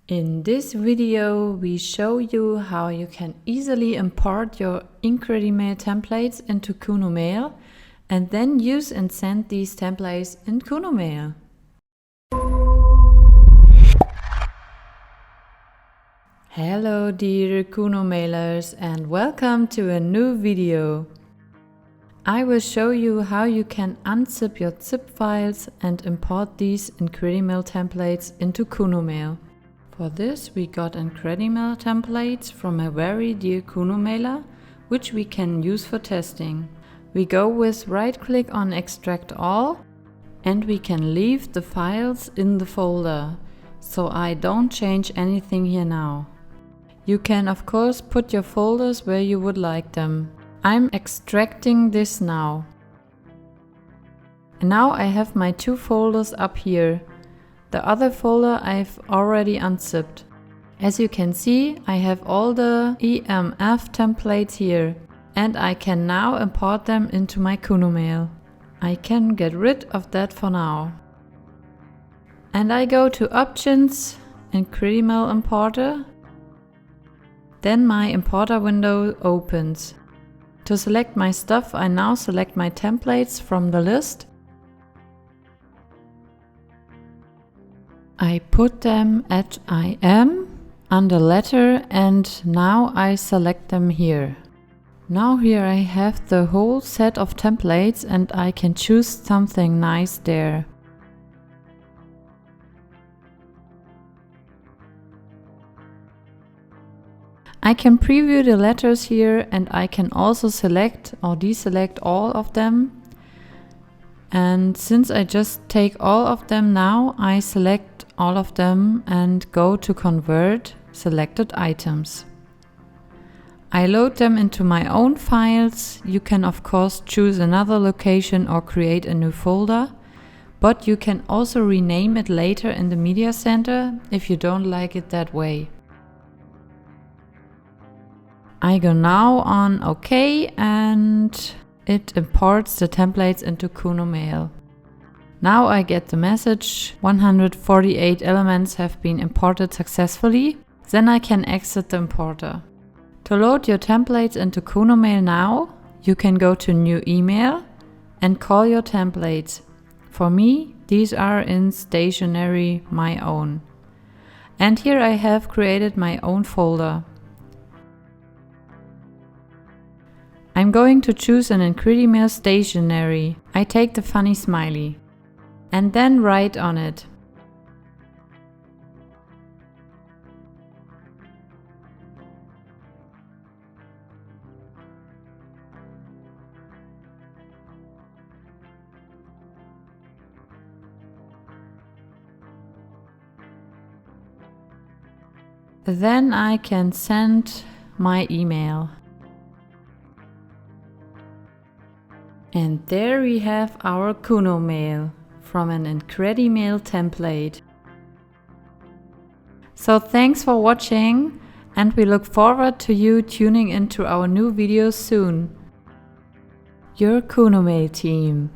In this video, we show you how you can easily import your Incredimail templates into Kunomail and then use and send these templates in Kunomail. Hello dear Kunomailers and welcome to a new video. I will show you how you can unzip your zip files and import these Incredimail templates into Kunomail. For this we got Incredimail templates from a very dear Kunomailer, which we can use for testing. We go with right-click on Extract All and we can leave the files in the folder, so I don't change anything here now. You can of course put your folders where you would like them. I'm extracting this now. And now I have my two folders up here. The other folder I've already unzipped. As you can see, I have all the EMF templates here and I can now import them into my Kunomail. I can get rid of that for now. And I go to Options, Incredimail Importer. Then my importer window opens. To select my stuff, I now select my templates from the list. I put them at IM under letter and now I select them here. Now here I have the whole set of templates and I can choose something nice there. I can preview the letters here and I can also select or deselect all of them. And since I just take all of them now, I select all of them and go to Convert selected items. I load them into my own files. You can of course choose another location or create a new folder, but you can also rename it later in the media center if you don't like it that way. I go now on OK and it imports the templates into Kunomail. Now I get the message 148 elements have been imported successfully. Then I can exit the importer. To load your templates into Kunomail now, you can go to New Email and call your templates. For me, these are in stationery my own. And here I have created my own folder. I'm going to choose an Incredimail stationery. I take the funny smiley and then write on it. Then I can send my email. And there we have our Kunomail from an Incredimail template. So thanks for watching and we look forward to you tuning into our new videos soon. Your Kunomail team.